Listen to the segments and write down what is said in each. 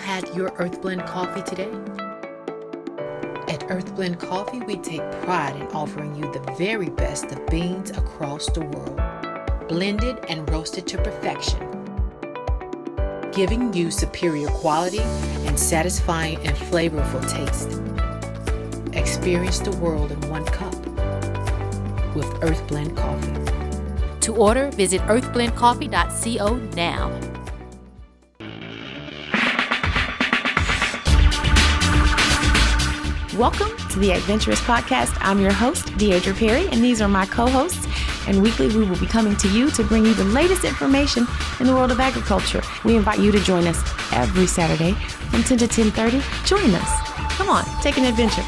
had your Earth Blend coffee today? At Earth Blend Coffee, we take pride in offering you the very best of beans across the world, blended and roasted to perfection, giving you superior quality and satisfying and flavorful taste. Experience the world in one cup with Earth Blend Coffee. To order, visit earthblendcoffee.co now. Welcome to the Adventurous Podcast. I'm your host, Deidre Perry, and these are my co-hosts. And weekly, we will be coming to you to bring you the latest information in the world of agriculture. We invite you to join us every Saturday from 10 to 10:30. Join us. Come on, take an adventure.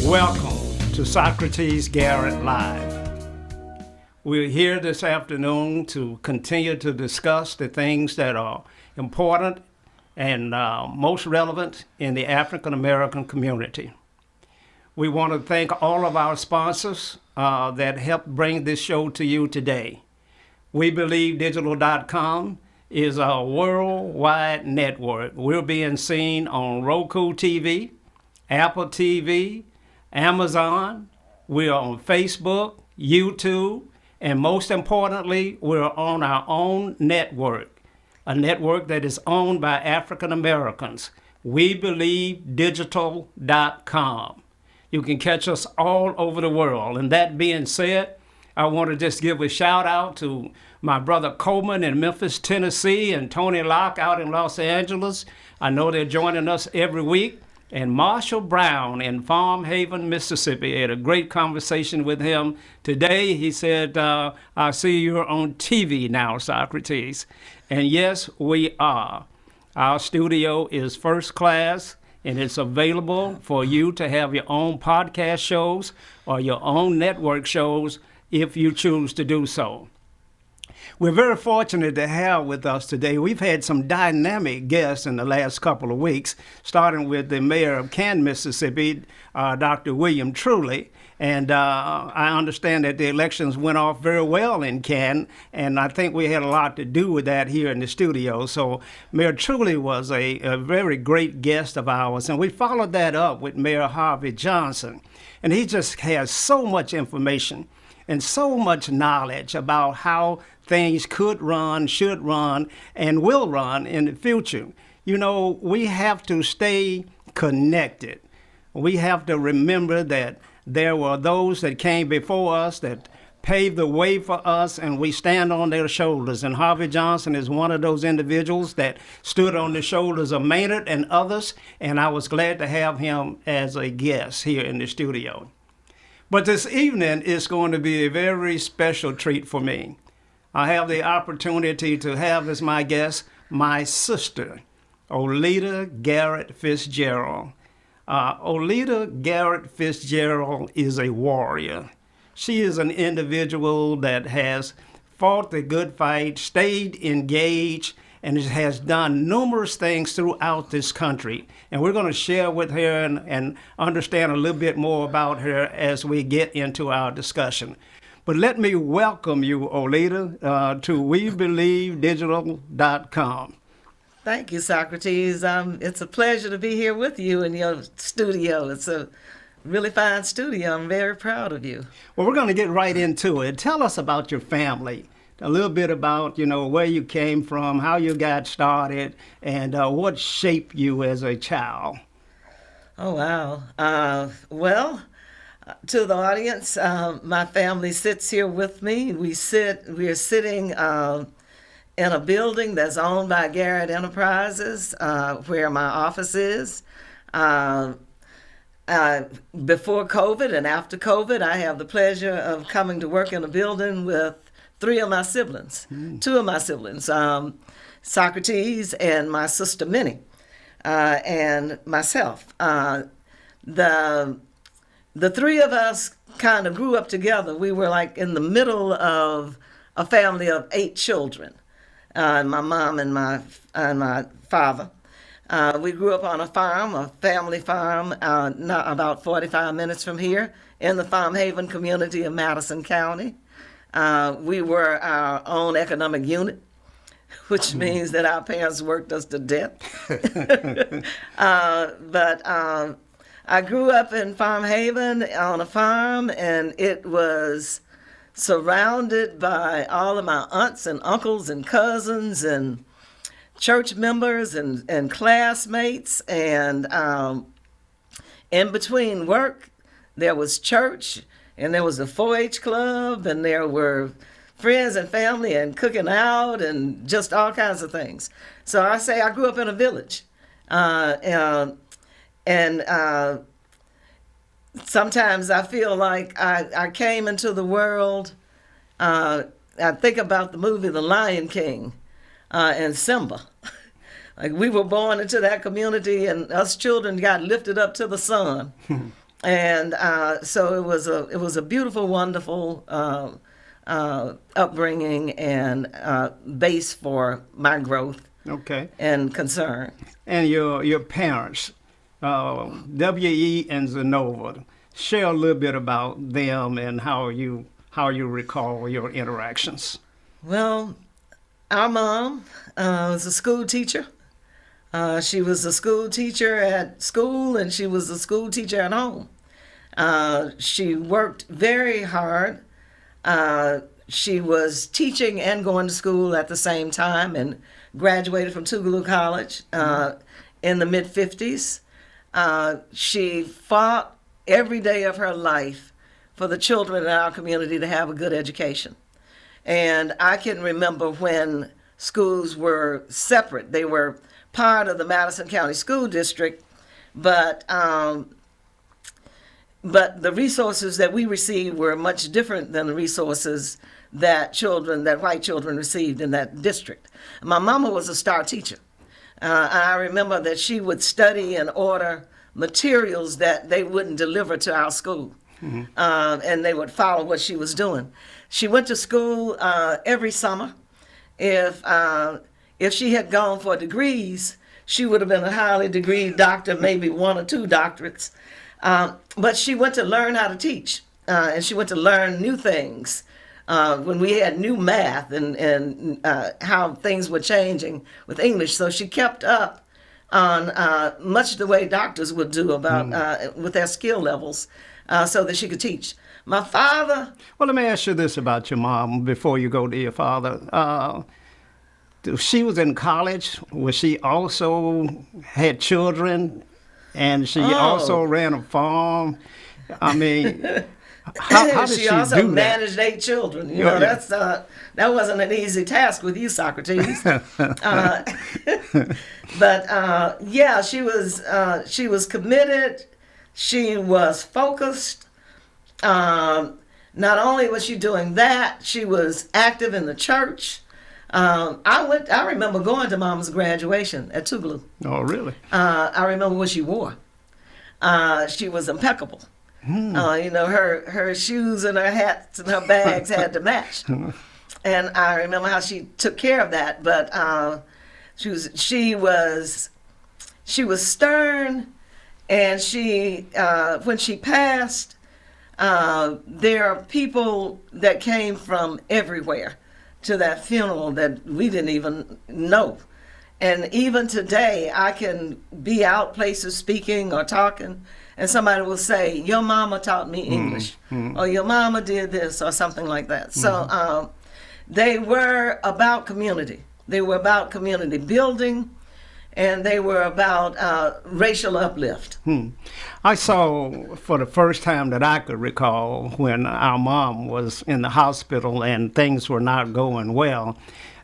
Welcome to Socrates, Garrett Live. We're here this afternoon to continue to discuss the things that are important and most relevant in the African American community. We want to thank all of our sponsors that helped bring this show to you today. WeBelieveDigital.com is a worldwide network. We're being seen on Roku TV, Apple TV, Amazon, we're on Facebook, YouTube, and most importantly, we're on our own network, a network that is owned by African Americans, WeBelieveDigital.com. You can catch us all over the world. And that being said, I want to just give a shout out to my brother Coleman in Memphis, Tennessee, and Tony Locke out in Los Angeles. I know they're joining us every week. And Marshall Brown in Farm Haven, Mississippi. I had a great conversation with him today. He said, I see you're on TV now, Socrates. And yes, we are. Our studio is first class, and it's available for you to have your own podcast shows or your own network shows if you choose to do so. We're very fortunate to have with us today. We've had some dynamic guests in the last couple of weeks, starting with the mayor of Canton, Mississippi, Dr. William Truly. And I understand that the elections went off very well in Canton, and I think we had a lot to do with that here in the studio. So Mayor Truly was a very great guest of ours, and we followed that up with Mayor Harvey Johnson. And he just has so much information and so much knowledge about how things could run, should run, and will run in the future. You know, we have to stay connected. We have to remember that there were those that came before us that paved the way for us, and we stand on their shoulders. And Harvey Johnson is one of those individuals that stood on the shoulders of Maynard and others, and I was glad to have him as a guest here in the studio. But this evening is going to be a very special treat for me. I have the opportunity to have as my guest my sister, Oleta Garrett Fitzgerald. Oleta Garrett Fitzgerald is a warrior. She is an individual that has fought the good fight, stayed engaged, and has done numerous things throughout this country. And we're going to share with her and understand a little bit more about her as we get into our discussion. But let me welcome you, Oleta, to WeBelieveDigital.com. Thank you, Socrates. It's a pleasure to be here with you in your studio. It's a really fine studio. I'm very proud of you. Well, we're going to get right into it. Tell us about your family. A little bit about, where you came from, how you got started, and what shaped you as a child. Oh, wow. Well, to the audience, my family sits here with me. We are sitting in a building that's owned by Garrett Enterprises, where my office is. Before COVID and after COVID, I have the pleasure of coming to work in a building with two of my siblings, Socrates and my sister Minnie, and myself. The three of us kind of grew up together. We were like in the middle of a family of 8 children, my mom and my father. We grew up on a farm, a family farm, not about 45 minutes from here, in the Farm Haven community of Madison County. We were our own economic unit, which means that our parents worked us to death. But I grew up in Farm Haven on a farm, and it was surrounded by all of my aunts and uncles and cousins and church members and classmates, and in between work there was church, and there was a 4-H club, and there were friends and family and cooking out and just all kinds of things. So I say I grew up in a village, and sometimes I feel like I came into the world. I think about the movie The Lion King, and Simba. Like, we were born into that community, and us children got lifted up to the sun. And so it was a beautiful, wonderful upbringing and base for my growth. Okay. And concern. And your parents, W.E. and Zenova, share a little bit about them and how you recall your interactions. Well, our mom was a school teacher. She was a school teacher at school, and she was a school teacher at home. She worked very hard. She was teaching and going to school at the same time, and graduated from Tougaloo College in the mid-50s. She fought every day of her life for the children in our community to have a good education. And I can remember when schools were separate. They were part of the Madison County School District, but the resources that we received were much different than the resources that white children received in that district. My mama was a star teacher. I remember that she would study and order materials that they wouldn't deliver to our school, and they would follow what she was doing. She went to school every summer. If she had gone for degrees, she would have been a highly degreed doctor, maybe 1 or 2 doctorates. But she went to learn how to teach, and she went to learn new things. When we had new math and how things were changing with English. So she kept up on much the way doctors would do about with their skill levels, so that she could teach. My father... Well, let me ask you this about your mom before you go to your father. She was in college. Was she also had children? And she also ran a farm? I mean... How did she she also do that? managed 8 children. You know, Yeah. that's that wasn't an easy task with you, Socrates. But yeah, she was committed. She was focused. Not only was she doing that, she was active in the church. I remember going to Mama's graduation at Tougaloo. Oh, really? I remember what she wore. She was impeccable. You know, her shoes and her hats and her bags had to match. And I remember how she took care of that. But she was stern, and when she passed, there are people that came from everywhere to that funeral that we didn't even know. And even today, I can be out places speaking or talking, and somebody will say, "Your mama taught me English," or "Your mama did this," or something like that. So they were about community. They were about community building, and they were about racial uplift. I saw for the first time that I could recall when our mom was in the hospital and things were not going well,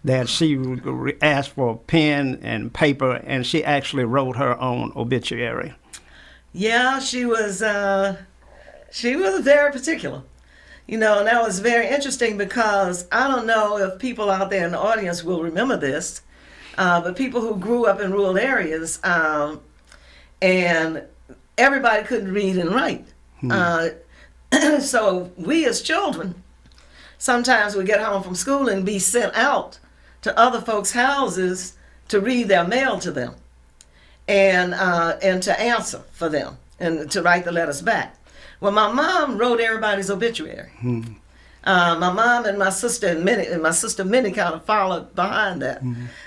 that she asked for a pen and paper, and she actually wrote her own obituary. Yeah, she was very particular. You know, and that was very interesting because I don't know if people out there in the audience will remember this, but people who grew up in rural areas, and everybody couldn't read and write. So we as children, sometimes we get home from school and be sent out to other folks' houses to read their mail to them, and to answer for them and to write the letters back. Well, my mom wrote everybody's obituary. My mom and my sister Minnie kind of followed behind that.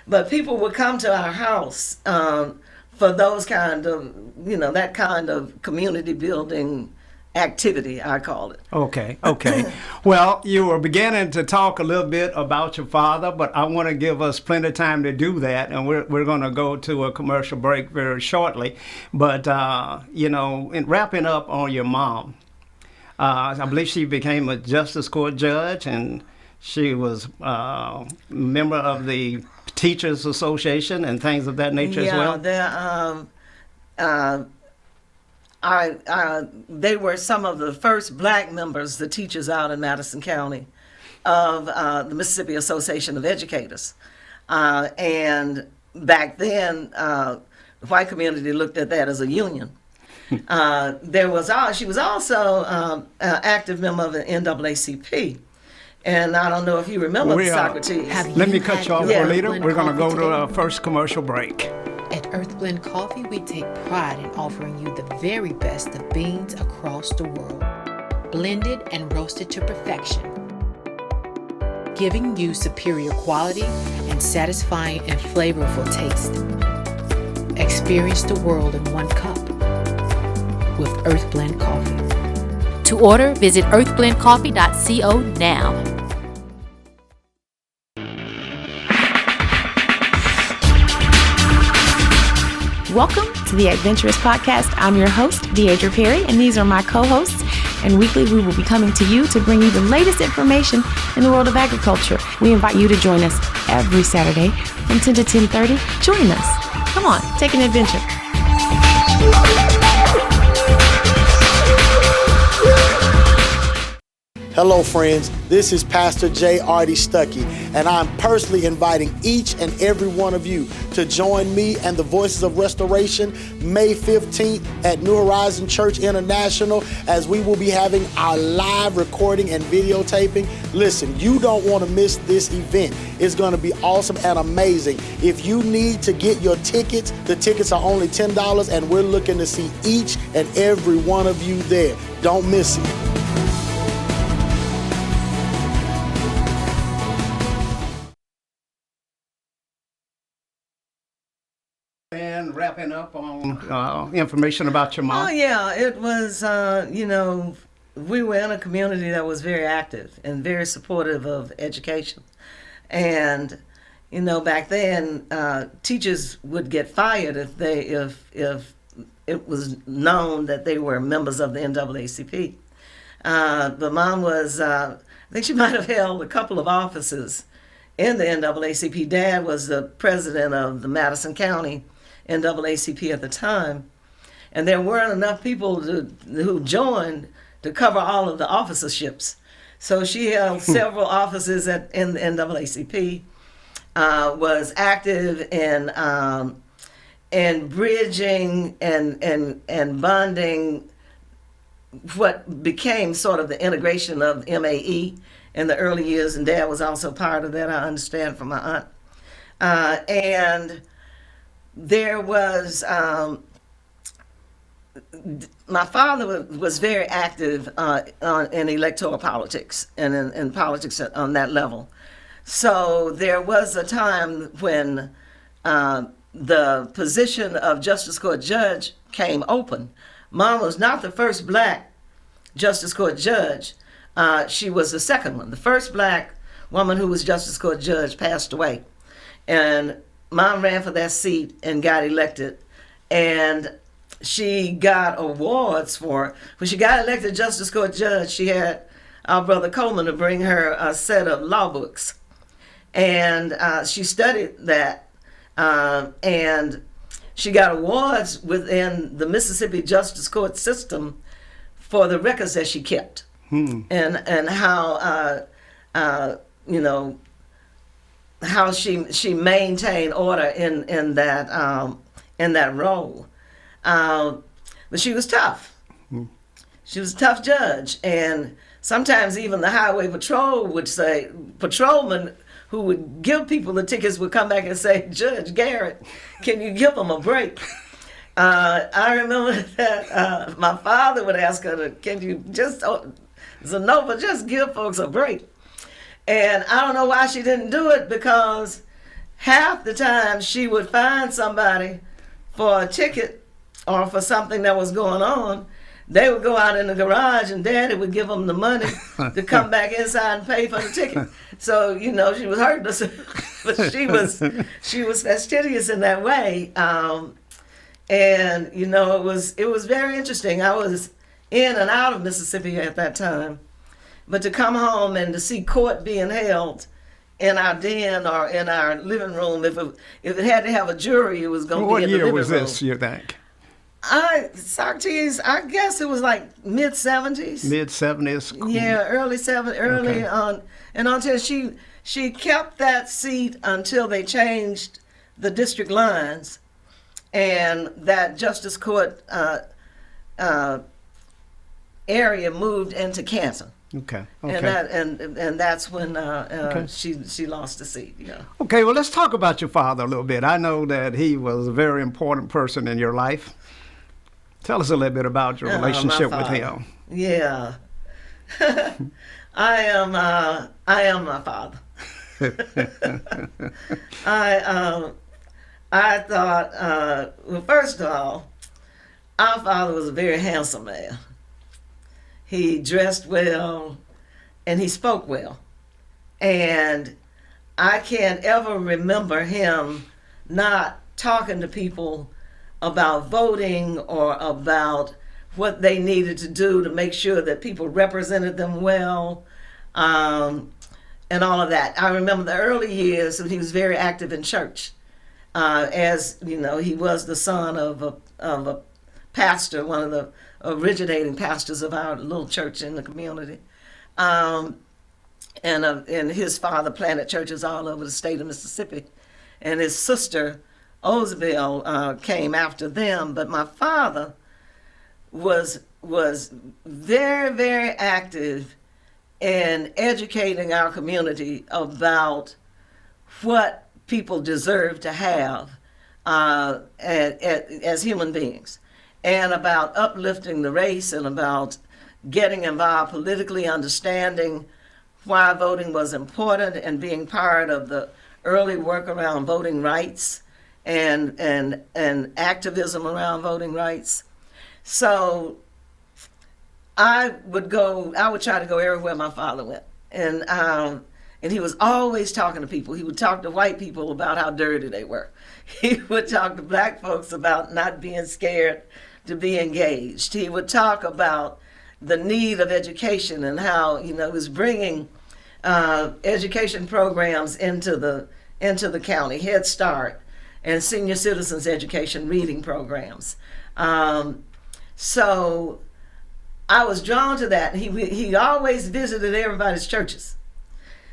But people would come to our house for those kind of, that kind of community building activity, I call it. Okay. Well, you were beginning to talk a little bit about your father, but I want to give us plenty of time to do that, and we're going to go to a commercial break very shortly. But, in wrapping up on your mom, I believe she became a justice court judge, and she was a member of the Teachers Association and things of that nature as well. They were some of the first black members, the teachers out in Madison County, of the Mississippi Association of Educators. And back then, the white community looked at that as a union. She was also an active member of the NAACP. And I don't know if you remember Socrates. Let me cut you off for later. Blend We're going to go Coffee to our today? first commercial break. At Earth Blend Coffee, we take pride in offering you the very best of beans across the world, blended and roasted to perfection, giving you superior quality and satisfying and flavorful taste. Experience the world in one cup with Earth Blend Coffee. To order, visit earthblendcoffee.co now. Welcome to the Adventurous Podcast. I'm your host, Deidre Perry, and these are my co-hosts. And weekly, we will be coming to you to bring you the latest information in the world of agriculture. We invite you to join us every Saturday from 10 to 10:30. Join us. Come on, take an adventure. Hello, friends. This is Pastor J. Artie Stuckey, and I'm personally inviting each and every one of you to join me and the Voices of Restoration May 15th at New Horizon Church International, as we will be having our live recording and videotaping. Listen, you don't want to miss this event. It's going to be awesome and amazing. If you need to get your tickets, the tickets are only $10, and we're looking to see each and every one of you there. Don't miss it. And wrapping up on information about your mom. Oh, yeah, it was, we were in a community that was very active and very supportive of education. And, back then, teachers would get fired if it was known that they were members of the NAACP. But Mom was, I think she might have held a couple of offices in the NAACP. Dad was the president of the Madison County NAACP at the time. And there weren't enough people who joined to cover all of the officerships. So she held several offices in the NAACP, was active in bridging and bonding what became sort of the integration of MAE in the early years, and Dad was also part of that, I understand from my aunt. And there was, my father was very active in electoral politics and in politics on that level. So there was a time when the position of Justice Court Judge came open. Mom was not the first black Justice Court Judge. She was the second one. The first black woman who was Justice Court Judge passed away. And Mom ran for that seat and got elected. And she got awards for, when she got elected Justice Court Judge, she had our brother Coleman to bring her a set of law books. And she studied that. And she got awards within the Mississippi Justice Court system for the records that she kept. And how how she maintained order in that role. But she was tough. She was a tough judge, and sometimes even the highway patrol would say, patrolmen who would give people the tickets would come back and say, Judge Garrett, can you give them a break? I remember that my father would ask her, can you just, Zanova, just give folks a break. And I don't know why she didn't do it, because half the time she would find somebody for a ticket or for something that was going on. They would go out in the garage and Daddy would give them the money to come back inside and pay for the ticket. So, she was hurting us, but she was fastidious in that way. And it was very interesting. I was in and out of Mississippi at that time, but to come home and to see court being held in our den or in our living room, if it had to have a jury, it was going to be in the living room. What year was this, you think? Socrates, I guess it was like mid-70s. Mid-70s? Yeah, early on. And until she kept that seat until they changed the district lines, and that Justice Court area moved into Canton. Okay. And that's when she lost the seat. Yeah. Okay, well, let's talk about your father a little bit. I know that he was a very important person in your life. Tell us a little bit about your relationship with him. Yeah. I am my father. I thought, well, first of all, our father was a very handsome man. He dressed well and he spoke well. And I can't ever remember him not talking to people about voting or about what they needed to do to make sure that people represented them well, and all of that. I remember the early years when he was very active in church. As he was the son of a pastor, one of the originating pastors of our little church in the community. And his father planted churches all over the state of Mississippi. And his sister, Osabel, came after them. But my father was very, very active in educating our community about what people deserve to have as human beings, and about uplifting the race, and about getting involved politically, understanding why voting was important, and being part of the early work around voting rights and activism around voting rights. So I would try to go everywhere my father went. And he was always talking to people. He would talk to white people about how dirty they were. He would talk to black folks about not being scared to be engaged. He would talk about the need of education and how, it was bringing education programs into the county, Head Start and senior citizens education reading programs. So I was drawn to that. He always visited everybody's churches.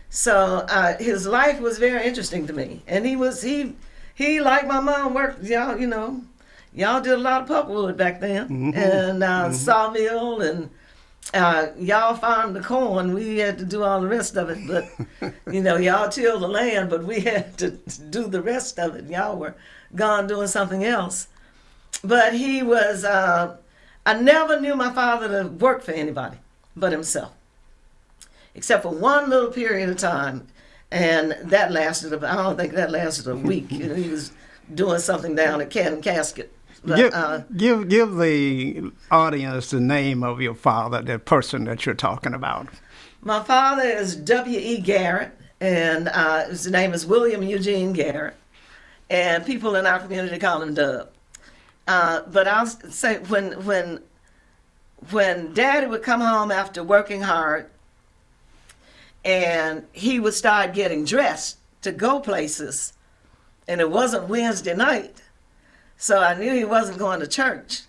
So his life was very interesting to me. And he like my mom worked, y'all did a lot of pulpwood back then, and sawmill, and y'all farmed the corn. We had to do all the rest of it, but y'all tilled the land, but we had to do the rest of it. Y'all were gone doing something else. But he was, I never knew my father to work for anybody but himself, except for one little period of time. And that lasted, I don't think that lasted a week. He was doing something down at Canton Casket. But, give the audience the name of your father, the person that you're talking about. My father is W.E. Garrett, and his name is William Eugene Garrett. And people in our community call him Dub. But I'll say when Daddy would come home after working hard, and he would start getting dressed to go places, and it wasn't Wednesday night, so I knew he wasn't going to church.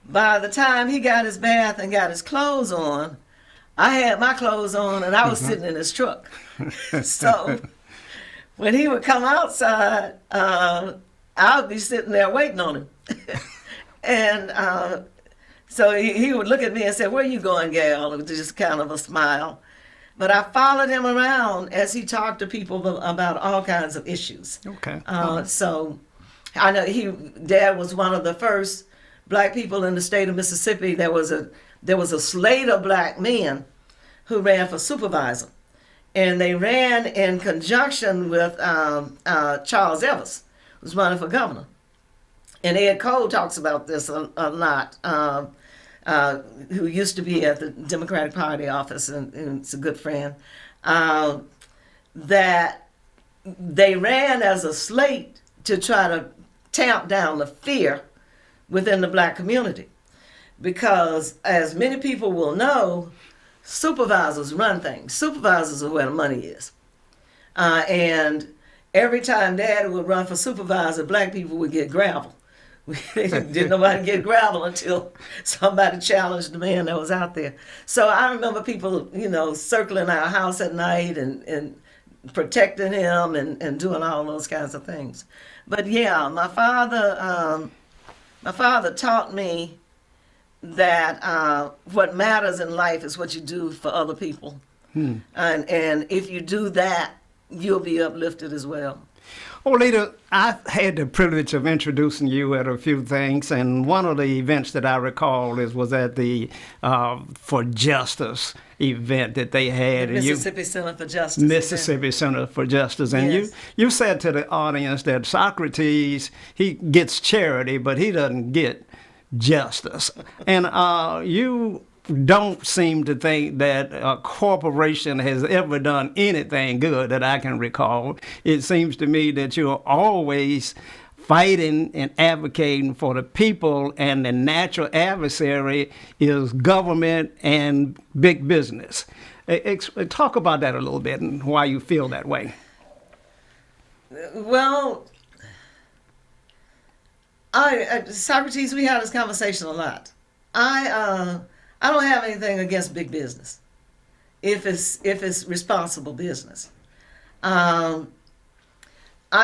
By the time he got his bath and got his clothes on, I had my clothes on and I was sitting in his truck. So when he would come outside, I would be sitting there waiting on him. And so he would look at me and say, "Where you going, Gal?" With just kind of a smile. But I followed him around as he talked to people about all kinds of issues. Okay. So I know Dad was one of the first black people in the state of Mississippi. There was a slate of black men who ran for supervisor, and they ran in conjunction with Charles Evers, who was running for governor. And Ed Cole talks about this a lot. Who used to be at the Democratic Party office, and it's a good friend, that they ran as a slate to try to tamp down the fear within the black community. Because as many people will know, supervisors run things. Supervisors are where the money is. And every time Dad would run for supervisor, black people would get gravel. Didn't nobody get gravel until somebody challenged the man that was out there. So I remember people, circling our house at night and protecting him and doing all those kinds of things. But yeah, my father taught me that what matters in life is what you do for other people. And if you do that, you'll be uplifted as well. Oleta, I had the privilege of introducing you at a few things, and one of the events that I recall was at the For Justice event that they had. Mississippi Center for Justice. Mississippi Center for Justice. And yes. you said to the audience that Socrates, he gets charity, but he doesn't get justice. And you don't seem to think that a corporation has ever done anything good that I can recall. It seems to me that you're always fighting and advocating for the people, and the natural adversary is government and big business. Talk about that a little bit and why you feel that way. Well, Socrates, we had this conversation a lot. I don't have anything against big business, if it's responsible business. I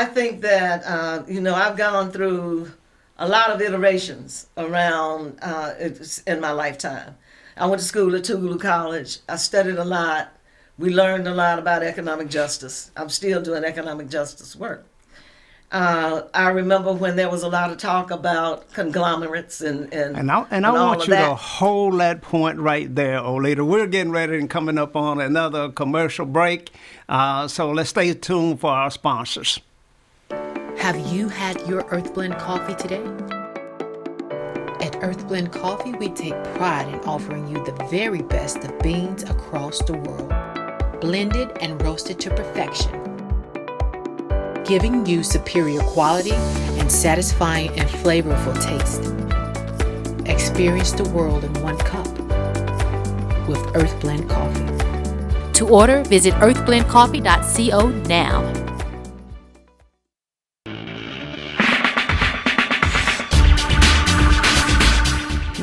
think that I've gone through a lot of iterations around in my lifetime. I went to school at Tougaloo College. I studied a lot. We learned a lot about economic justice. I'm still doing economic justice work. I remember when there was a lot of talk about conglomerates and I want you to hold that point right there, Oleta. We're getting ready and coming up on another commercial break, so let's stay tuned for our sponsors. Have you had your Earth Blend coffee today? At Earth Blend Coffee, we take pride in offering you the very best of beans across the world, blended and roasted to perfection, giving you superior quality and satisfying and flavorful taste. Experience the world in one cup. with Earth Blend Coffee. To order, visit earthblendcoffee.co now.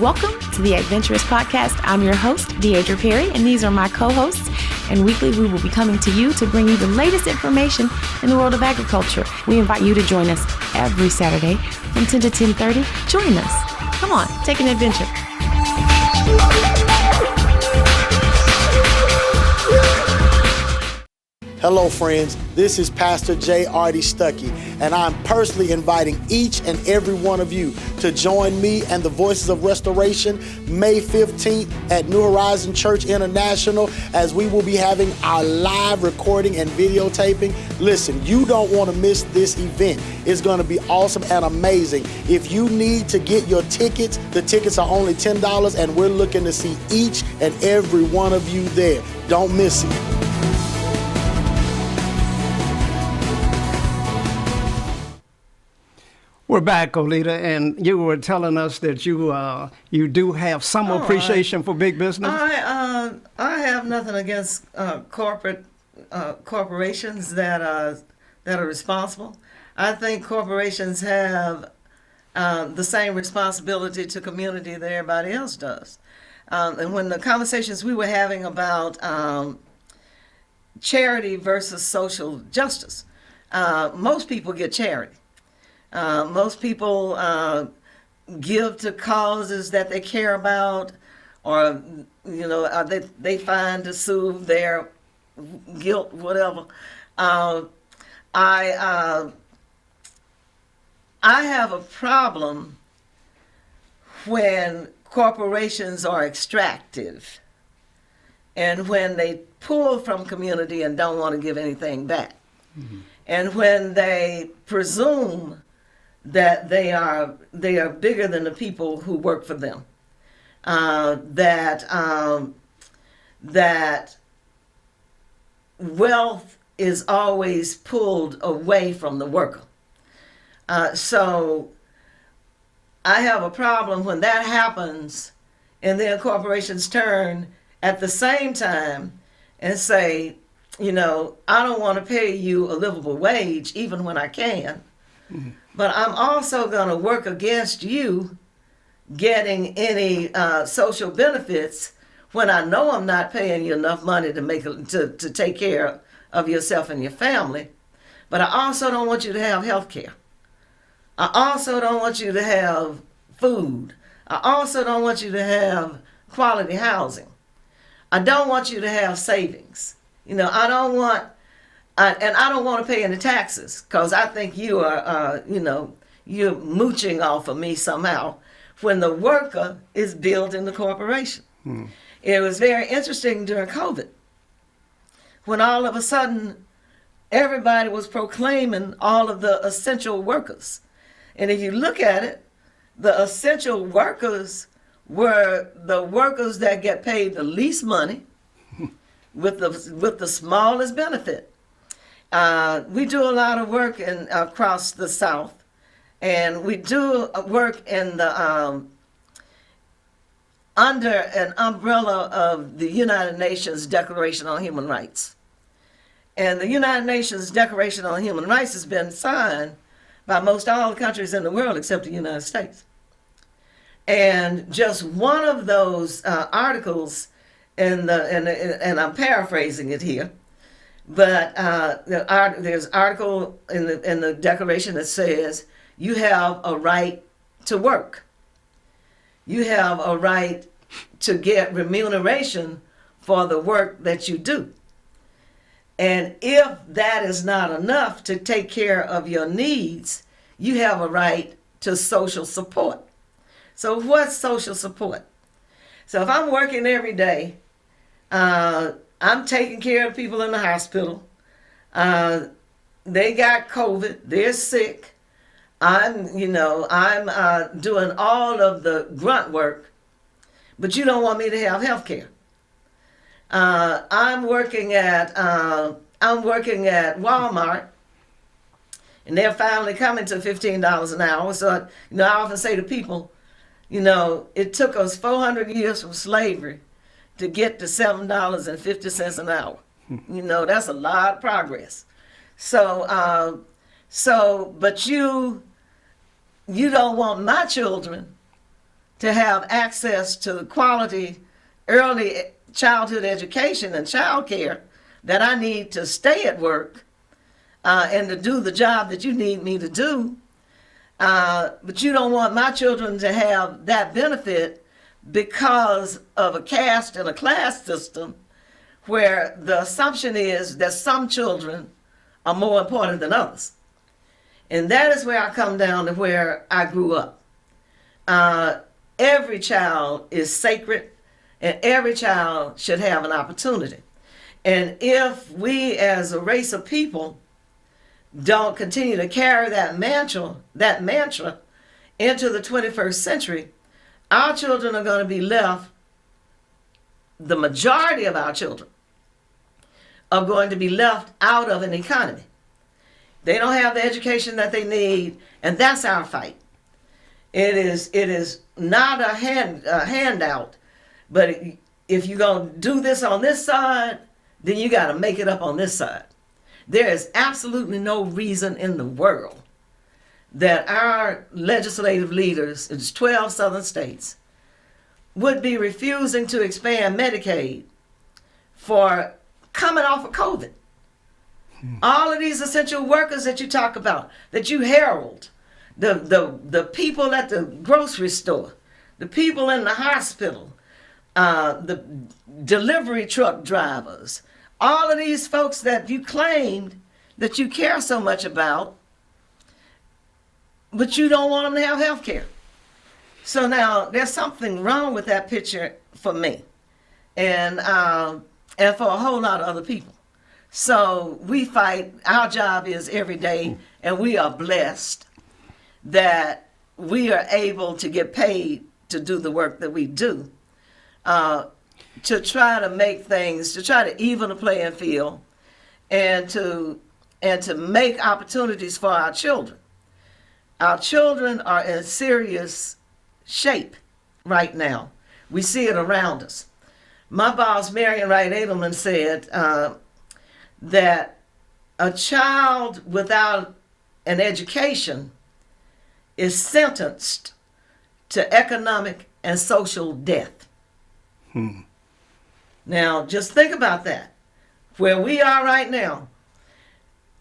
Welcome to the Adventurous Podcast. I'm your host, Deidre Perry, and these are my co-hosts. And weekly, we will be coming to you to bring you the latest information in the world of agriculture. We invite you to join us every Saturday from 10 to 10:30. Join us. Come on, take an adventure. Hello, friends. This is Pastor J. Artie Stuckey, and I'm personally inviting each and every one of you to join me and the Voices of Restoration May 15th at New Horizon Church International, as we will be having our live recording and videotaping. Listen, you don't want to miss this event. It's going to be awesome and amazing. If you need to get your tickets, the tickets are only $10, and we're looking to see each and every one of you there. Don't miss it. We're back, Oleta, and you were telling us that you do have some appreciation for big business. I have nothing against corporations that are responsible. I think corporations have the same responsibility to community that everybody else does. And when the conversations we were having about charity versus social justice, most people get charity. Most people give to causes that they care about, or they find to soothe their guilt, whatever. I have a problem when corporations are extractive and when they pull from community and don't want to give anything back, and when they presume that they are bigger than the people who work for them. That wealth is always pulled away from the worker. So I have a problem when that happens, and then corporations turn at the same time and say, I don't want to pay you a livable wage even when I can. But I'm also going to work against you getting any social benefits when I know I'm not paying you enough money to take care of yourself and your family. But I also don't want you to have health care. I also don't want you to have food. I also don't want you to have quality housing. I don't want you to have savings. I don't want... and I don't want to pay any taxes, because I think you are, you're mooching off of me somehow when the worker is building the corporation. It was very interesting during COVID when all of a sudden everybody was proclaiming all of the essential workers. And if you look at it, the essential workers were the workers that get paid the least money with the smallest benefit. We do a lot of work across the South, and we do work in the under an umbrella of the United Nations Declaration on Human Rights. And the United Nations Declaration on Human Rights has been signed by most all the countries in the world except the United States. And just one of those articles and I'm paraphrasing it here, but there's an article in the Declaration that says you have a right to work. You have a right to get remuneration for the work that you do. And if that is not enough to take care of your needs, you have a right to social support. So what's social support? So if I'm working every day, I'm taking care of people in the hospital. They got COVID. They're sick. I'm doing all of the grunt work, but you don't want me to have health care. I'm working at Walmart, and they're finally coming to $15 an hour. So I often say to people, it took us 400 years from slavery to get to $7.50 an hour. You know, that's a lot of progress. So, but you don't want my children to have access to quality early childhood education and child care that I need to stay at work and to do the job that you need me to do. But you don't want my children to have that benefit because of a caste and a class system where the assumption is that some children are more important than others. And that is where I come down to where I grew up. Every child is sacred, and every child should have an opportunity. And if we as a race of people don't continue to carry that mantra into the 21st century, our children are going to be left, the majority of our children are going to be left out of an economy. They don't have the education that they need, and that's our fight. It is not a handout, but if you're going to do this on this side, then you got to make it up on this side. There is absolutely no reason in the world that our legislative leaders in 12 southern states would be refusing to expand Medicaid for coming off of COVID. All of these essential workers that you talk about, that you herald, the people at the grocery store, the people in the hospital, the delivery truck drivers, all of these folks that you claimed that you care so much about, but you don't want them to have health care. So now there's something wrong with that picture for me and for a whole lot of other people. So we fight. Our job is every day, and we are blessed that we are able to get paid to do the work that we do, to try to make things, to try to even the playing field, and to make opportunities for our children. Our children are in serious shape right now. We see it around us. My boss, Marion Wright Edelman, said that a child without an education is sentenced to economic and social death. Now, just think about that. Where we are right now,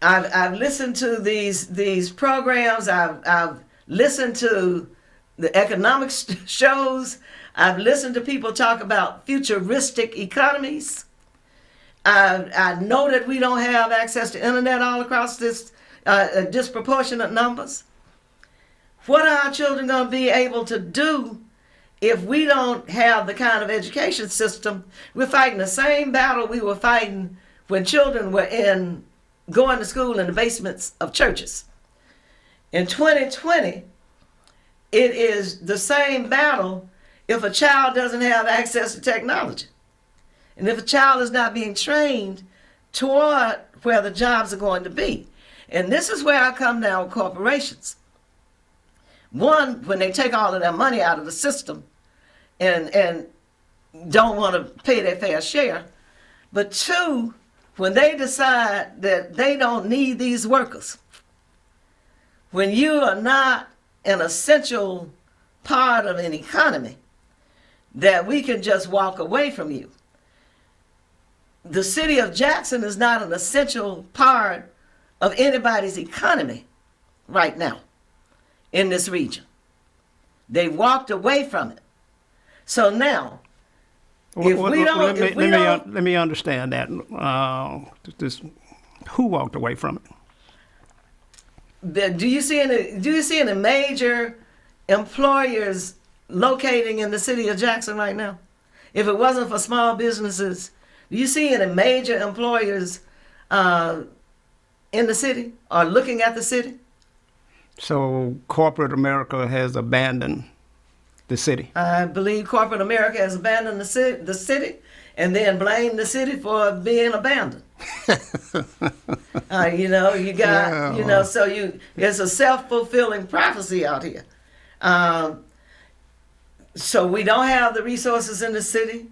I've listened to these programs. I've listened to the economic shows. I've listened to people talk about futuristic economies. I know that we don't have access to internet all across this disproportionate numbers. What are our children going to be able to do if we don't have the kind of education system? We're fighting the same battle we were fighting when children were going to school in the basements of churches. In 2020, it is the same battle if a child doesn't have access to technology. And if a child is not being trained toward where the jobs are going to be. And this is where I come down with corporations. One, when they take all of their money out of the system and don't want to pay their fair share. But two, when they decide that they don't need these workers. When you are not an essential part of an economy, that we can just walk away from you. The city of Jackson is not an essential part of anybody's economy right now in this region. They walked away from it. So now, let me understand that. Who walked away from it? Do you see any major employers locating in the city of Jackson right now? If it wasn't for small businesses, do you see any major employers in the city or looking at the city? So corporate America has abandoned the city. I believe corporate America has abandoned the city and then blamed the city for being abandoned. It's a self-fulfilling prophecy out here. So we don't have the resources in the city.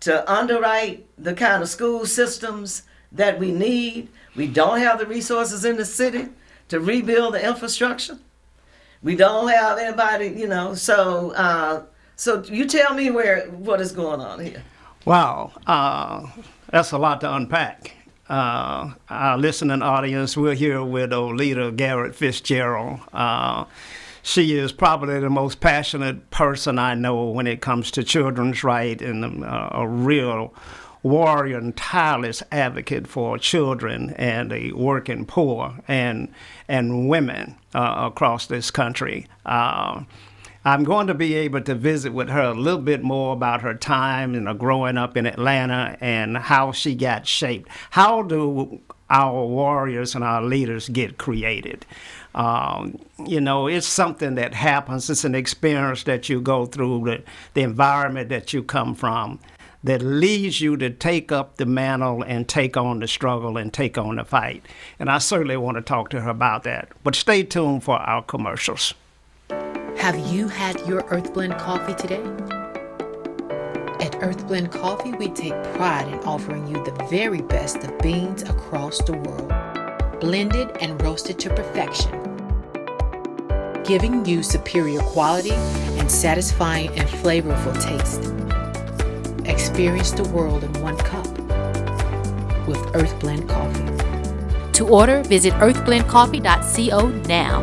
to underwrite the kind of school systems that we need. We don't have the resources in the city to rebuild the infrastructure. We don't have anybody, so you tell me what is going on here. Wow, that's a lot to unpack. Our listening audience, we're here with Oleta Garrett Fitzgerald. She is probably the most passionate person I know when it comes to children's rights, and a real warrior and tireless advocate for children and the working poor and women across this country. I'm going to be able to visit with her a little bit more about her time and growing up in Atlanta and how she got shaped. How do our warriors and our leaders get created? It's something that happens. It's an experience that you go through, the environment that you come from, that leads you to take up the mantle and take on the struggle and take on the fight. And I certainly want to talk to her about that. But stay tuned for our commercials. Have you had your Earth Blend coffee today? At Earth Blend Coffee, we take pride in offering you the very best of beans across the world, blended and roasted to perfection, giving you superior quality and satisfying and flavorful taste. Experience the world in one cup with Earth Blend Coffee. To order, visit earthblendcoffee.co now.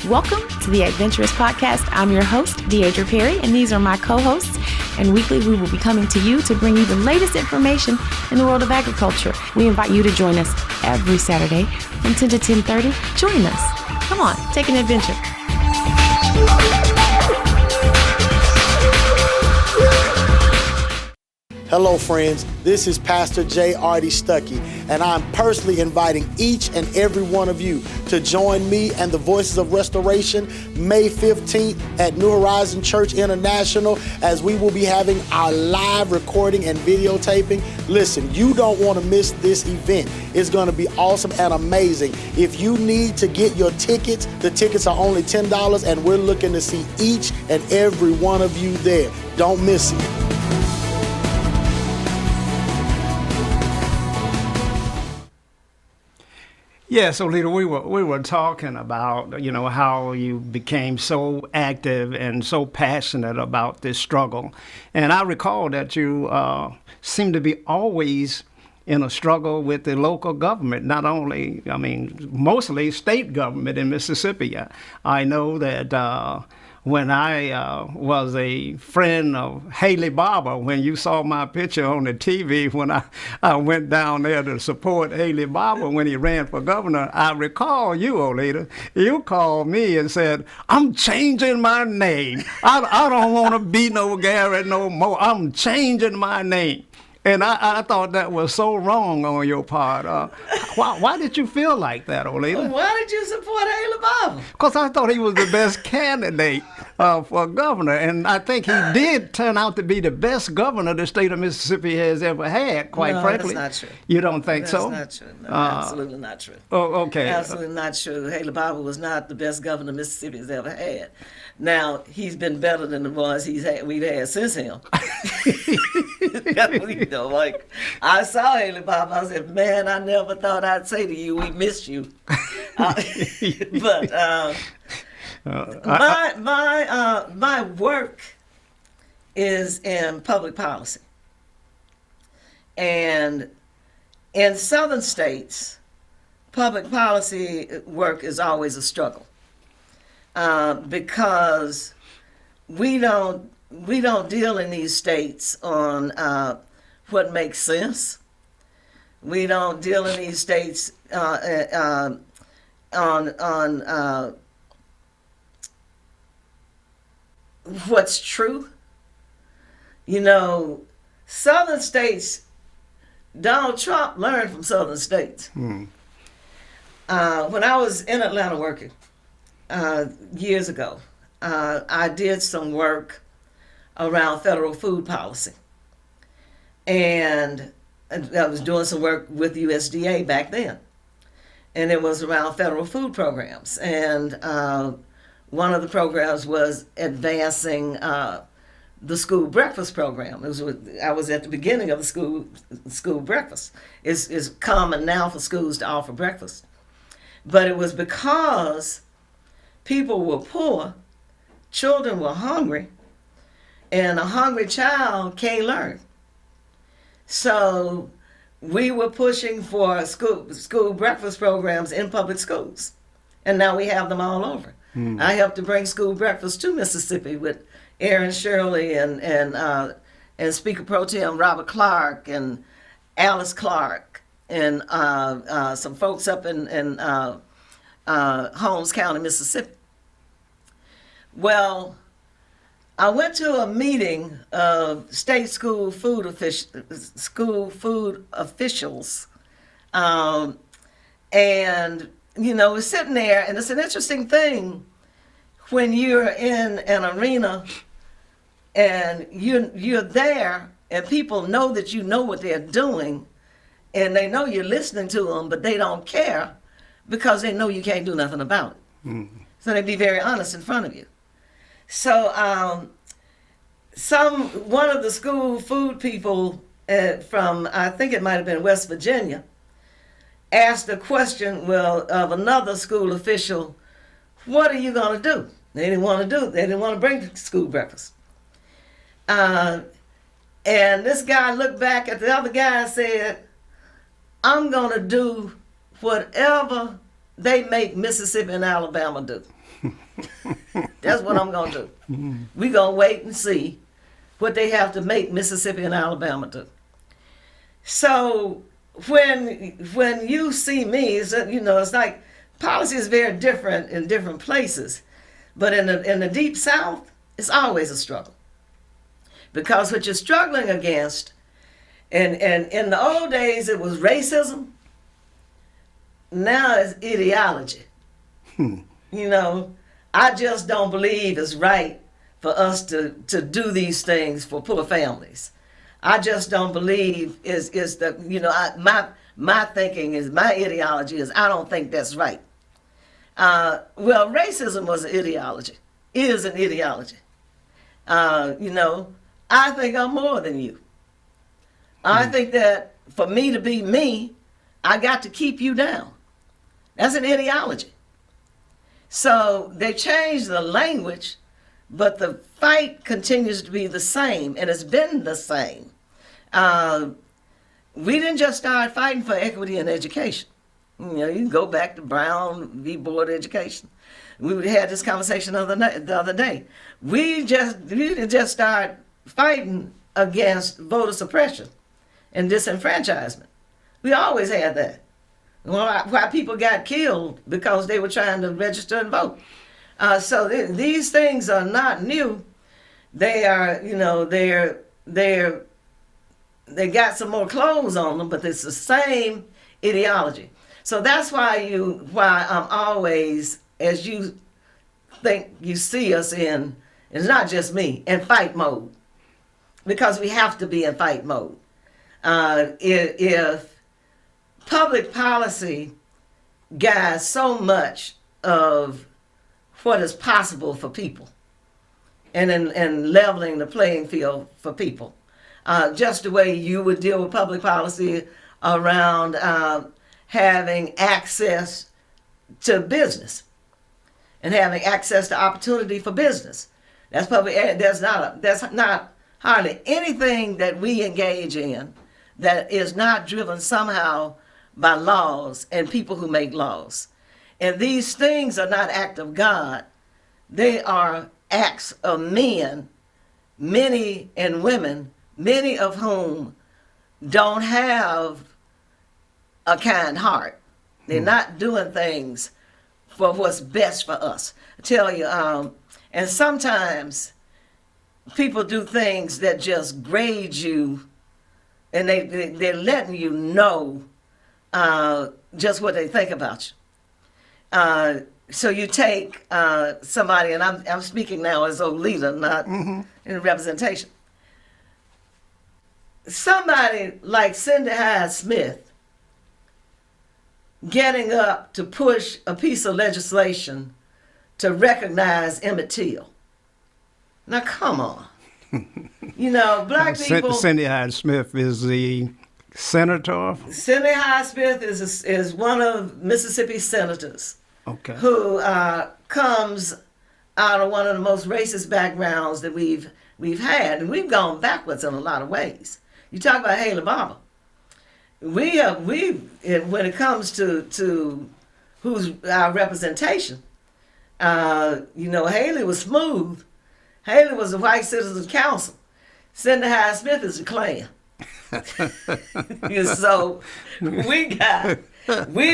Welcome to the Adventurous Podcast. I'm your host, Deidre Perry, and these are my co-hosts. And weekly, we will be coming to you to bring you the latest information in the world of agriculture. We invite you to join us every Saturday from 10 to 10:30. Join us. Come on, take an adventure. Hello, friends. This is Pastor J. Artie Stuckey, and I'm personally inviting each and every one of you to join me and the Voices of Restoration May 15th at New Horizon Church International, as we will be having our live recording and videotaping. Listen, you don't want to miss this event. It's going to be awesome and amazing. If you need to get your tickets, the tickets are only $10, and we're looking to see each and every one of you there. Don't miss it. Yeah, so Lita, we were talking about, how you became so active and so passionate about this struggle. And I recall that you seem to be always in a struggle with the local government, not only, mostly state government in Mississippi. I know that when I was a friend of Haley Barber, when you saw my picture on the TV, when I went down there to support Haley Barber when he ran for governor, I recall you, Oleta. You called me and said, "I'm changing my name. I don't want to be no Garrett no more. I'm changing my name." And I thought that was so wrong on your part. Why did you feel like that, Oleta? Why did you support Haley Barber? Because I thought he was the best candidate for governor. And I think he did turn out to be the best governor the state of Mississippi has ever had, quite frankly. That's not true. You don't think so? That's not true. No, absolutely not true. Oh, okay. Absolutely not true. Haley Barber was not the best governor Mississippi has ever had. Now, he's been better than the ones we've had since him. I saw Haley Barber. I said, "Man, I never thought I'd say to you, we missed you." But my work is in public policy, and in southern states, public policy work is always a struggle. Because we don't deal in these states on what makes sense. We don't deal in these states on what's true. Southern states. Donald Trump learned from southern states. When I was in Atlanta working. Years ago, I did some work around federal food policy, and I was doing some work with USDA back then, and it was around federal food programs. And one of the programs was advancing the school breakfast program. I was at the beginning of the school breakfast. It's common now for schools to offer breakfast. But it was because people were poor, children were hungry, and a hungry child can't learn. So we were pushing for school breakfast programs in public schools. And now we have them all over. I helped to bring school breakfast to Mississippi with Aaron Shirley and Speaker Pro Tem Robert Clark and Alice Clark and some folks up in Holmes County, Mississippi. Well, I went to a meeting of state school food officials, and we're sitting there, and it's an interesting thing when you're in an arena and you're there, and people know that you know what they're doing, and they know you're listening to them, but they don't care because they know you can't do nothing about it. Mm-hmm. So they be very honest in front of you. So one of the school food people from, I think it might have been West Virginia, asked a question, of another school official, what are you going to do? They didn't want to bring school breakfast. And this guy looked back at the other guy and said, I'm going to do whatever they make Mississippi and Alabama do. That's what I'm going to do. Mm-hmm. We're going to wait and see what they have to make Mississippi and Alabama do. So when you see me, it's like policy is very different in different places. But in the Deep South, it's always a struggle. Because what you're struggling against, and in the old days it was racism, now it's ideology. I just don't believe it's right for us to do these things for poor families. I just don't believe my thinking is, my ideology is, I don't think that's right. Racism was an ideology, is an ideology. I think I'm more than you. I think that for me to be me, I got to keep you down. That's an ideology. So they changed the language, but the fight continues to be the same, and it's been the same. We didn't just start fighting for equity in education. You can go back to Brown v. Board of Education. We had this conversation the other day. We didn't just start fighting against voter suppression and disenfranchisement. We always had that. Why people got killed because they were trying to register and vote. So these things are not new. They are, they got some more clothes on them, but it's the same ideology. So that's why I'm always, as you think you see us in, it's not just me, in fight mode. Because we have to be in fight mode. If public policy guides so much of what is possible for people and leveling the playing field for people, just the way you would deal with public policy around having access to business and having access to opportunity for business. That's not hardly anything that we engage in that is not driven somehow by laws and people who make laws. And these things are not acts of God. They are acts of men, many and women, many of whom don't have a kind heart. They're not doing things for what's best for us. I tell you, and sometimes people do things that just grade you, and they're letting you know just what they think about you. So you take somebody, and I'm speaking now as Oleta, not in representation. Somebody like Cindy Hyde Smith getting up to push a piece of legislation to recognize Emmett Till. Now, come on. Black people. Cindy Hyde Smith is the senator. Cindy Hyde Smith is one of Mississippi's senators. Okay. Who comes out of one of the most racist backgrounds that we've had, and we've gone backwards in a lot of ways. You talk about Haley Barbour. When it comes to who's our representation, Haley was smooth. Haley was the White Citizens Council. Cindy Hyde Smith is a Klan. So we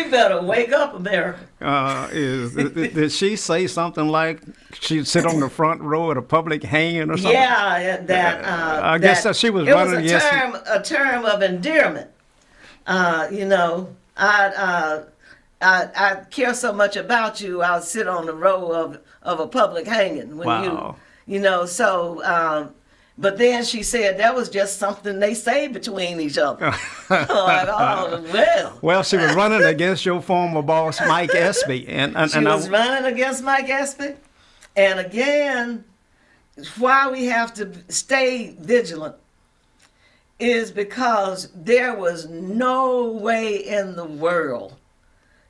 better wake up, America. Did she say something like she'd sit on the front row at a public hanging or something? Yeah, I guess that she was running against. It was a term of endearment. I care so much about you. I'll sit on the row of a public hanging when wow. But then she said that was just something they say between each other. Well, she was running against your former boss, Mike Espy. She was running against Mike Espy. And again, why we have to stay vigilant is because there was no way in the world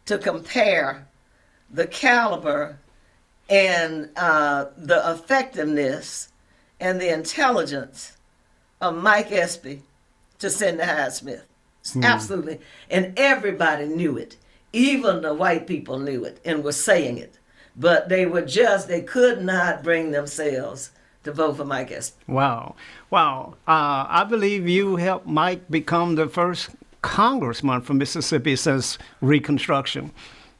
to compare the caliber and the effectiveness and the intelligence of Mike Espy to Cindy Hyde Smith. Absolutely. And everybody knew it. Even the white people knew it and were saying it. But they could not bring themselves to vote for Mike Espy. Wow. I believe you helped Mike become the first congressman from Mississippi since Reconstruction.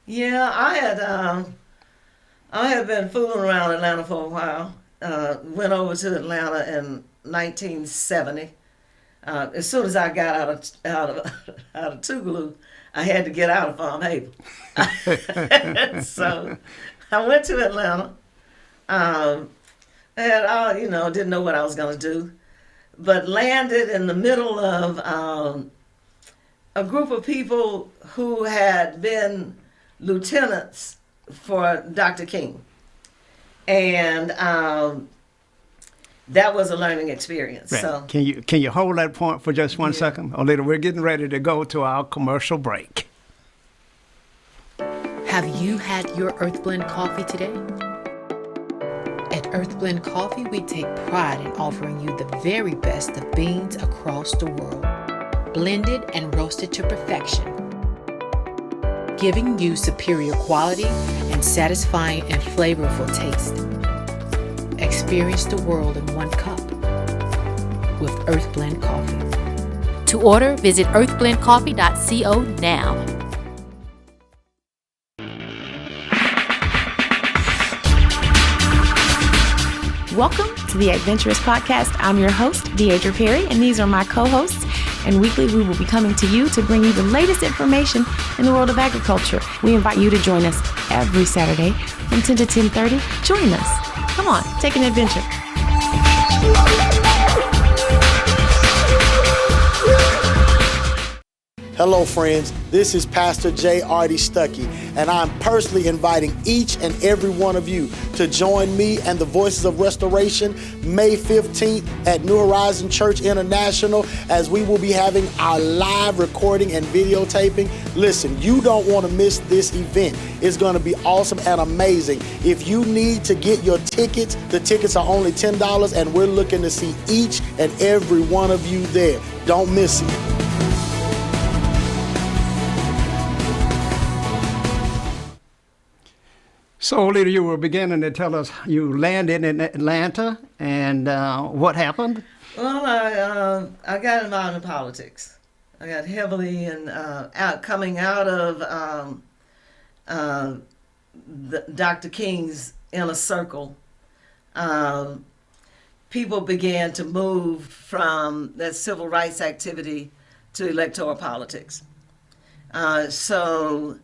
Yeah, I had been fooling around Atlanta for a while. Went over to Atlanta in 1970. As soon as I got out of Tougaloo, I had to get out of Farm Haven. So I went to Atlanta. Didn't know what I was going to do, but landed in the middle of a group of people who had been lieutenants for Dr. King. And that was a learning experience. Right. So Can you hold that point for just one second? Oleta, we're getting ready to go to our commercial break. Have you had your Earth Blend coffee today? At Earth Blend Coffee, we take pride in offering you the very best of beans across the world, blended and roasted to perfection, giving you superior quality and satisfying and flavorful taste. Experience the world in one cup with Earth Blend Coffee. To order, visit earthblendcoffee.co now. Welcome to the Adventurous Podcast. I'm your host, Deidre Perry, and these are my co-hosts. And weekly, we will be coming to you to bring you the latest information in the world of agriculture. We invite you to join us every Saturday from 10 to 10:30. Join us. Come on, take an adventure. Hello, friends. This is Pastor J. Artie Stuckey, and I'm personally inviting each and every one of you to join me and the Voices of Restoration May 15th at New Horizon Church International, as we will be having our live recording and videotaping. Listen, you don't want to miss this event. It's going to be awesome and amazing. If you need to get your tickets, the tickets are only $10, and we're looking to see each and every one of you there. Don't miss it. So, Oleta, you were beginning to tell us you landed in Atlanta, and what happened? Well, I got involved in politics. I got heavily coming out of Dr. King's inner circle. People began to move from that civil rights activity to electoral politics. So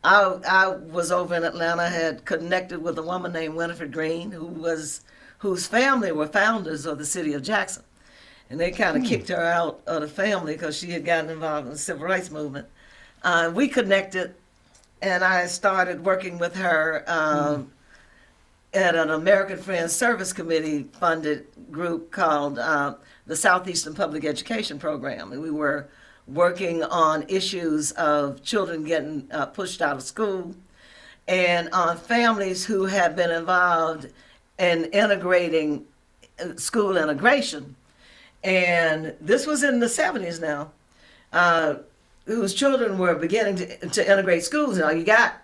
I was over in Atlanta, had connected with a woman named Winifred Green, whose family were founders of the city of Jackson. And they kind of kicked her out of the family because she had gotten involved in the civil rights movement. We connected, and I started working with her at an American Friends Service Committee funded group called the Southeastern Public Education Program. And we were working on issues of children getting pushed out of school and on families who had been involved in integrating school integration. And this was in the 70s now, whose children were beginning to integrate schools. Now, you got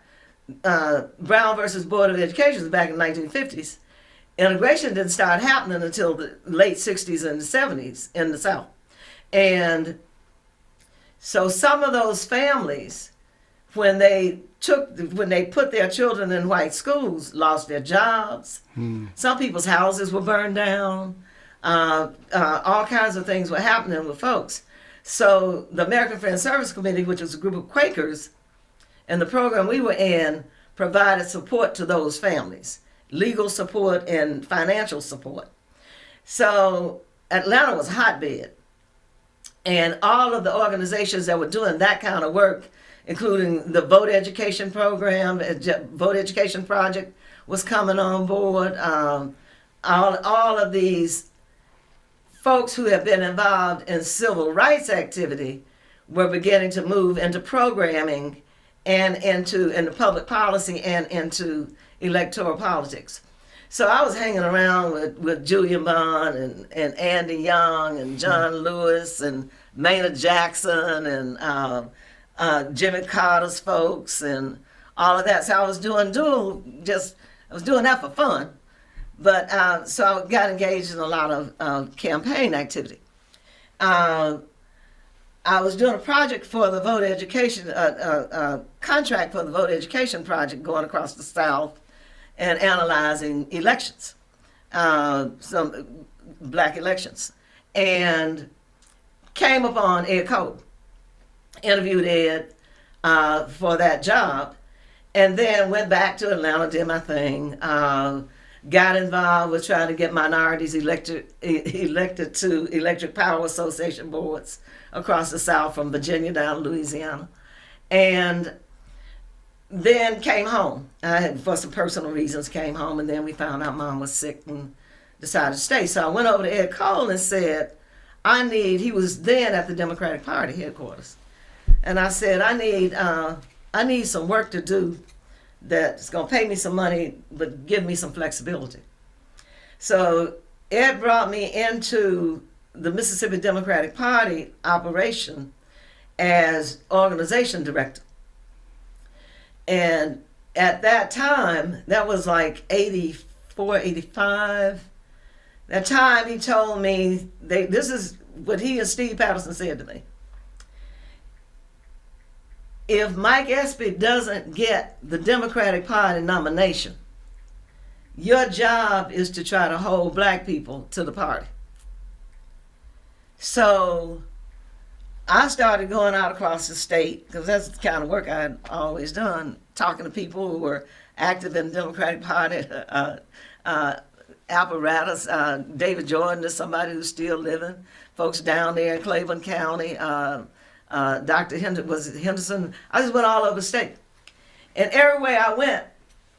Brown versus Board of Education back in the 1950s. Integration didn't start happening until the late 60s and 70s in the South. And so some of those families, when they put their children in white schools, lost their jobs. Some people's houses were burned down. All kinds of things were happening with folks. So the American Friends Service Committee, which was a group of Quakers, and the program we were in provided support to those families, legal support and financial support. So Atlanta was a hotbed. And all of the organizations that were doing that kind of work, including the Vote Education Program, Vote Education Project was coming on board. All of these folks who have been involved in civil rights activity were beginning to move into programming and into public policy and into electoral politics. So I was hanging around with Julian Bond and Andy Young and John Lewis and Maynard Jackson and Jimmy Carter's folks and all of that. So I was doing that for fun. But so I got engaged in a lot of campaign activity. I was doing a project for the vote education, contract for the vote education project going across the South and analyzing elections, some black elections, and came upon Ed Cole, interviewed Ed for that job, and then went back to Atlanta, did my thing, got involved with trying to get minorities elected to Electric Power Association boards across the South from Virginia down to Louisiana, and then came home. I had, for some personal reasons, came home, and then we found out Mom was sick and decided to stay. So I went over to Ed Cole and said, he was then at the Democratic Party headquarters, and I said, I need some work to do that's going to pay me some money but give me some flexibility. So Ed brought me into the Mississippi Democratic Party operation as organization director. And at that time, that was like 84, 85. That time he told me, this is what he and Steve Patterson said to me. If Mike Espy doesn't get the Democratic Party nomination, your job is to try to hold black people to the party. So I started going out across the state, because that's the kind of work I had always done, talking to people who were active in the Democratic Party apparatus. David Jordan is somebody who's still living. Folks down there in Cleveland County. Dr. Henderson. I just went all over the state. And everywhere I went,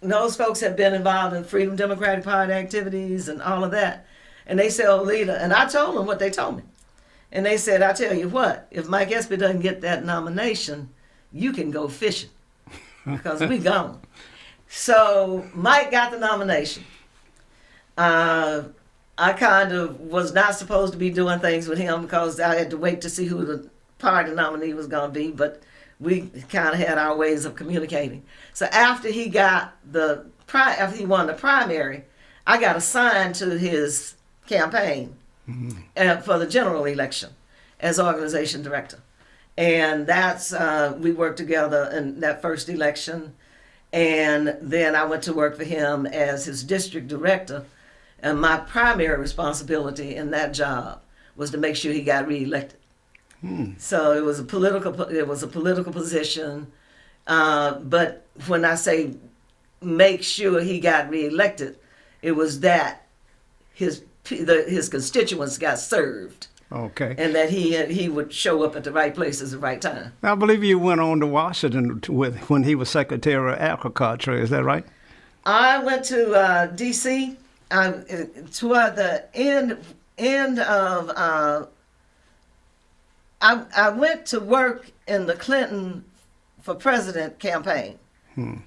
those folks had been involved in Freedom Democratic Party activities and all of that. And they said, Oleta, and I told them what they told me. And they said, I tell you what, if Mike Espy doesn't get that nomination, you can go fishing, because we gone. So Mike got the nomination. I kind of was not supposed to be doing things with him because I had to wait to see who the party nominee was going to be, but we kind of had our ways of communicating. So after he won the primary, I got assigned to his campaign for the general election as organization director. And that's, we worked together in that first election. And then I went to work for him as his district director. And my primary responsibility in that job was to make sure he got reelected. So it was a political position. But when I say make sure he got reelected, it was that his constituents got served. Okay. And that he would show up at the right places at the right time. I believe you went on to Washington when he was Secretary of Agriculture. Is that right? I went to D.C. Toward the end of. I went to work in the Clinton for President campaign,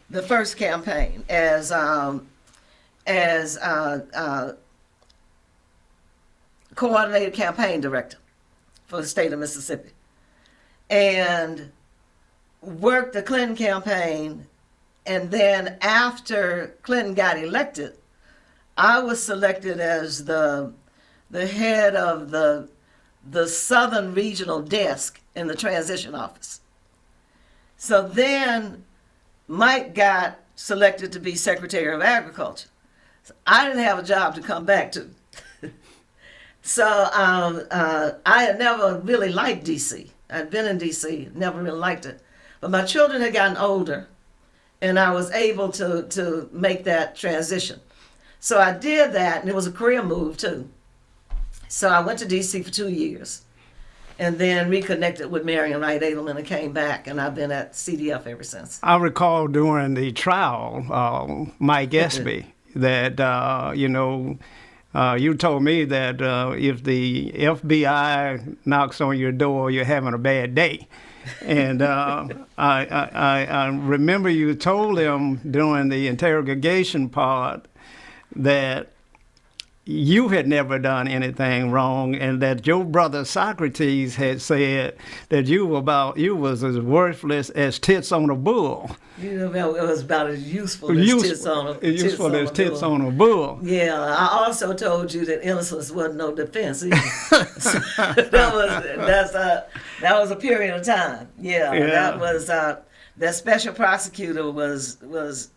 the first campaign as coordinated campaign director for the state of Mississippi, and worked the Clinton campaign. And then after Clinton got elected, I was selected as the head of the Southern Regional Desk in the Transition Office. So then Mike got selected to be Secretary of Agriculture. So I didn't have a job to come back to. So I had never really liked D.C. I'd been in D.C., never really liked it. But my children had gotten older, and I was able to make that transition. So I did that, and it was a career move, too. So I went to D.C. for 2 years, and then reconnected with Marion Wright Edelman and came back, and I've been at CDF ever since. I recall during the trial, Mike Espy, that, you told me that if the FBI knocks on your door, you're having a bad day. And I remember you told them during the interrogation part that you had never done anything wrong, and that your brother Socrates had said that you was as worthless as tits on a bull. It was about as useful as tits on a bull. Yeah, I also told you that innocence wasn't no defense either. that was a period of time. Yeah. That was that special prosecutor was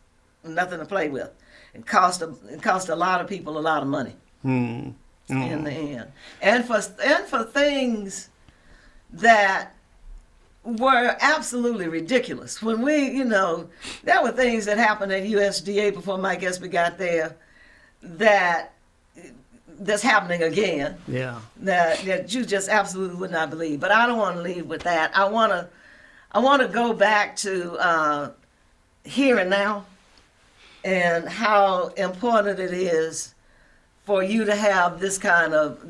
nothing to play with. It cost a lot of people a lot of money in the end, and for things that were absolutely ridiculous. When there were things that happened at USDA before Mike Espy got there that's happening again. Yeah. That you just absolutely would not believe. But I don't want to leave with that. I want to go back to here and now, and how important it is for you to have this kind of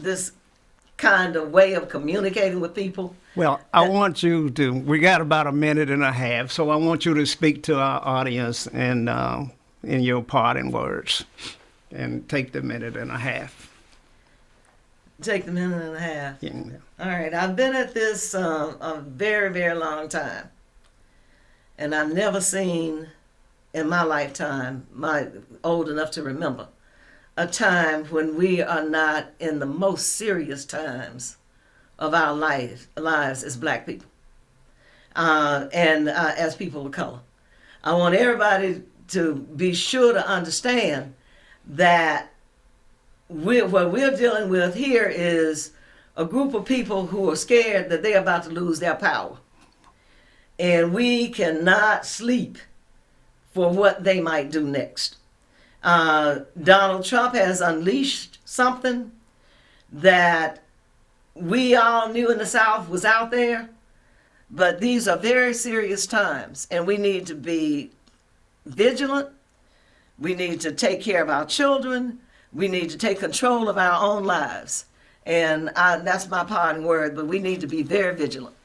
way of communicating with people. Well, I want you to, we got about a minute and a half, so I want you to speak to our audience in your parting words, and take the minute and a half. Take the minute and a half. Yeah. All right, I've been at this a very, very long time, and I've never seen in my lifetime, old enough to remember, a time when we are not in the most serious times of our lives as black people and as people of color. I want everybody to be sure to understand that what we're dealing with here is a group of people who are scared that they're about to lose their power. And we cannot sleep for what they might do next. Donald Trump has unleashed something that we all knew in the South was out there, but these are very serious times, and we need to be vigilant. We need to take care of our children. We need to take control of our own lives, and that's my parting word, but we need to be very vigilant.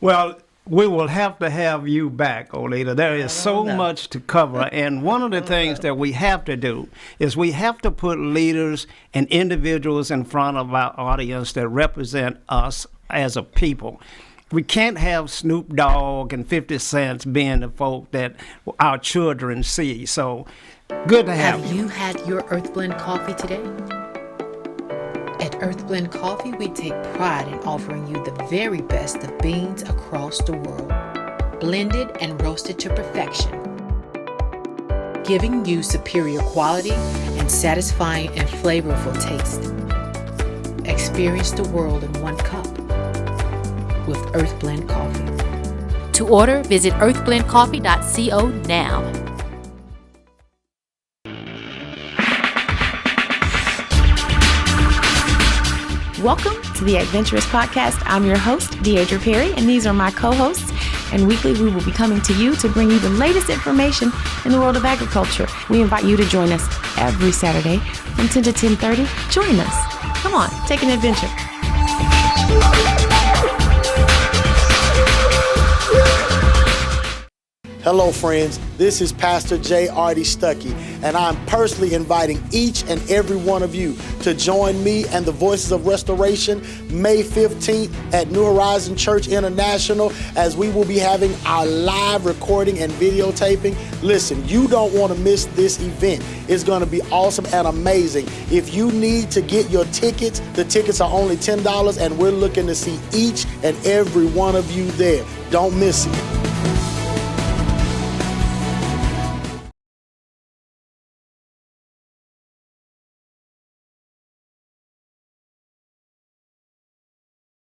Well, we will have to have you back, Oleta. There is so much to cover. And one of the things that we have to do is we have to put leaders and individuals in front of our audience that represent us as a people. We can't have Snoop Dogg and 50 Cent being the folk that our children see. So good to have you. Have you had your Earth Blend coffee today? At Earth Blend Coffee, we take pride in offering you the very best of beans across the world, blended and roasted to perfection, giving you superior quality and satisfying and flavorful taste. Experience the world in one cup with Earth Blend Coffee. To order, visit earthblendcoffee.co now. Welcome to the Adventurous Podcast. I'm your host, Deidre Perry, and these are my co-hosts, And weekly, we will be coming to you to bring you the latest information in the world of agriculture. We invite you to join us every Saturday from 10 to 10:30. Join us. Come on, take an adventure. Hello, friends. This is Pastor J. Stuckey, and I'm personally inviting each and every one of you to join me and the Voices of Restoration May 15th at New Horizon Church International, as we will be having our live recording and videotaping. Listen, you don't want to miss this event. It's going to be awesome and amazing. If you need to get your tickets, the tickets are only $10, and we're looking to see each and every one of you there. Don't miss it.